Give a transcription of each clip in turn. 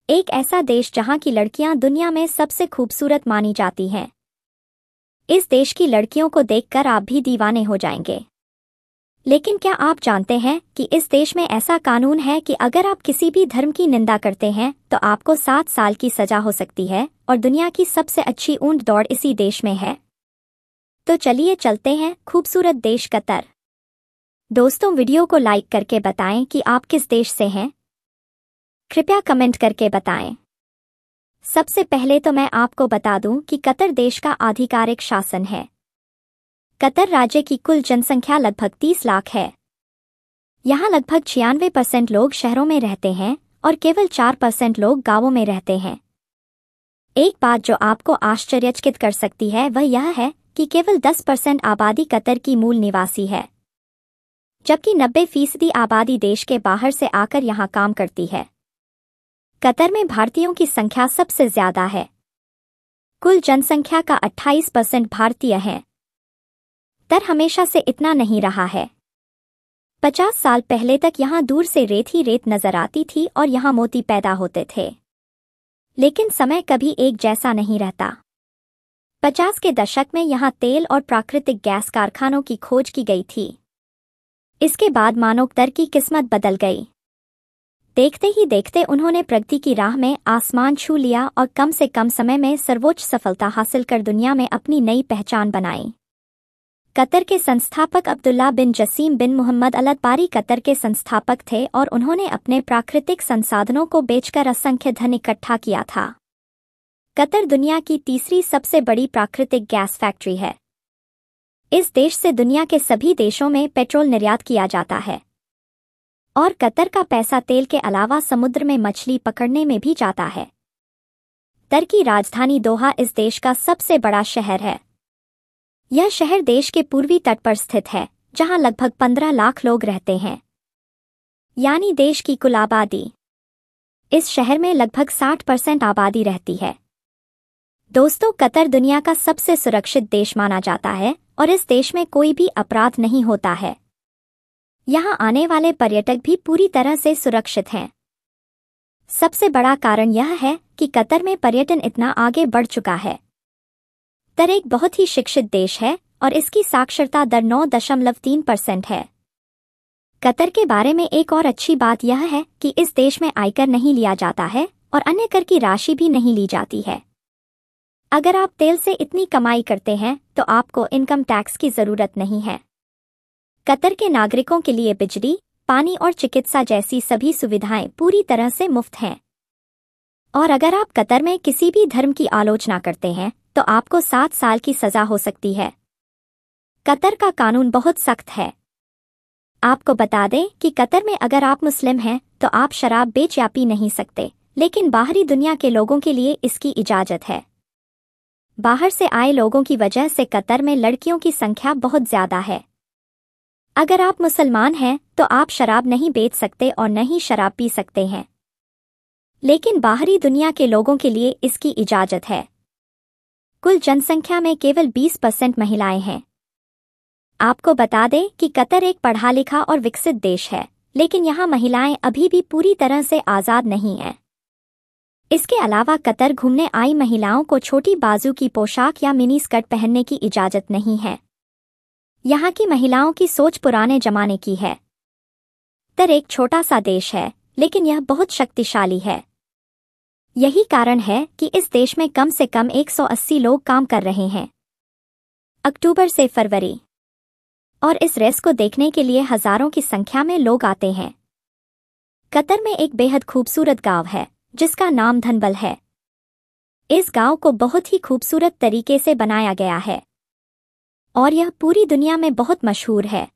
एक ऐसा देश जहां की लड़कियां दुनिया में सबसे खूबसूरत मानी जाती हैं। इस देश की लड़कियों को देखकर आप भी दीवाने हो जाएंगे। लेकिन क्या आप जानते हैं कि इस देश में ऐसा कानून है कि अगर आप किसी भी धर्म की निंदा करते हैं तो आपको 7 साल की सजा हो सकती है और दुनिया की सबसे अच्छी ऊंट दौड़ इसी देश में है। तो चलिए चलते हैं खूबसूरत देश कतर। दोस्तों, वीडियो को लाइक करके बताएं कि आप किस देश से हैं। कृपया कमेंट करके बताएं। सबसे पहले तो मैं आपको बता दूं कि कतर देश का आधिकारिक शासन है। कतर राज्य की कुल जनसंख्या लगभग 30 लाख है। यहाँ लगभग 96% लोग शहरों में रहते हैं और केवल 4% लोग गांवों में रहते हैं। एक बात जो आपको आश्चर्यचकित कर सकती है वह यह है कि केवल 10% आबादी कतर की मूल निवासी है, जबकि 90% आबादी देश के बाहर से आकर यहाँ काम करती है। कतर में भारतीयों की संख्या सबसे ज्यादा है। कुल जनसंख्या का 28% भारतीय हैं। तर हमेशा से इतना नहीं रहा है। 50 साल पहले तक यहाँ दूर से रेत ही रेत नजर आती थी और यहाँ मोती पैदा होते थे। लेकिन समय कभी एक जैसा नहीं रहता। 50 के दशक में यहाँ तेल और प्राकृतिक गैस कारखानों की खोज की गई थी। इसके बाद मानो कतर की किस्मत बदल गई। देखते ही देखते उन्होंने प्रगति की राह में आसमान छू लिया और कम से कम समय में सर्वोच्च सफलता हासिल कर दुनिया में अपनी नई पहचान बनाई। कतर के संस्थापक अब्दुल्ला बिन जसीम बिन मोहम्मद अल अतबारी कतर के संस्थापक थे और उन्होंने अपने प्राकृतिक संसाधनों को बेचकर असंख्य धन इकट्ठा किया था। कतर दुनिया की तीसरी सबसे बड़ी प्राकृतिक गैस फैक्ट्री है। इस देश से दुनिया के सभी देशों में पेट्रोल निर्यात किया जाता है और कतर का पैसा तेल के अलावा समुद्र में मछली पकड़ने में भी जाता है। कतर की राजधानी दोहा इस देश का सबसे बड़ा शहर है। यह शहर देश के पूर्वी तट पर स्थित है, जहां लगभग 15 लाख लोग रहते हैं, यानी देश की कुल आबादी। इस शहर में लगभग 60% आबादी रहती है। दोस्तों, कतर दुनिया का सबसे सुरक्षित देश माना जाता है और इस देश में कोई भी अपराध नहीं होता है। यहाँ आने वाले पर्यटक भी पूरी तरह से सुरक्षित हैं। सबसे बड़ा कारण यह है कि कतर में पर्यटन इतना आगे बढ़ चुका है। कतर एक बहुत ही शिक्षित देश है और इसकी साक्षरता दर 9.3% है। कतर के बारे में एक और अच्छी बात यह है कि इस देश में आयकर नहीं लिया जाता है और अन्य कर की राशि भी नहीं ली जाती है। अगर आप तेल से इतनी कमाई करते हैं तो आपको इनकम टैक्स की जरूरत नहीं है। कतर के नागरिकों के लिए बिजली, पानी और चिकित्सा जैसी सभी सुविधाएं पूरी तरह से मुफ्त हैं। और अगर आप कतर में किसी भी धर्म की आलोचना करते हैं तो आपको 7 साल की सजा हो सकती है। कतर का कानून बहुत सख्त है। आपको बता दें कि कतर में अगर आप मुस्लिम हैं तो आप शराब बेच या पी नहीं सकते, लेकिन बाहरी दुनिया के लोगों के लिए इसकी इजाजत है। बाहर से आए लोगों की वजह से कतर में लड़कियों की संख्या बहुत ज्यादा है। अगर आप मुसलमान हैं तो आप शराब नहीं बेच सकते और न ही शराब पी सकते हैं, लेकिन बाहरी दुनिया के लोगों के लिए इसकी इजाजत है। कुल जनसंख्या में केवल 20% महिलाएं हैं। आपको बता दें कि कतर एक पढ़ा लिखा और विकसित देश है, लेकिन यहाँ महिलाएं अभी भी पूरी तरह से आज़ाद नहीं हैं। इसके अलावा कतर घूमने आई महिलाओं को छोटी बाजू की पोशाक या मिनी स्कर्ट पहनने की इजाजत नहीं है। यहाँ की महिलाओं की सोच पुराने जमाने की है। कतर एक छोटा सा देश है, लेकिन यह बहुत शक्तिशाली है। यही कारण है कि इस देश में कम से कम 180 लोग काम कर रहे हैं, अक्टूबर से फरवरी। और इस रेस को देखने के लिए हजारों की संख्या में लोग आते हैं। कतर में एक बेहद खूबसूरत गांव है जिसका नाम धनबल है। इस गांव को बहुत ही खूबसूरत तरीके से बनाया गया है और यह पूरी दुनिया में बहुत मशहूर है।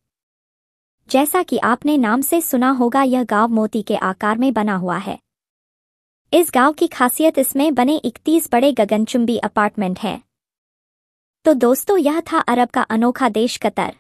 जैसा कि आपने नाम से सुना होगा, यह गांव मोती के आकार में बना हुआ है। इस गांव की खासियत इसमें बने 31 बड़े गगनचुंबी अपार्टमेंट हैं। तो दोस्तों, यह था अरब का अनोखा देश कतर।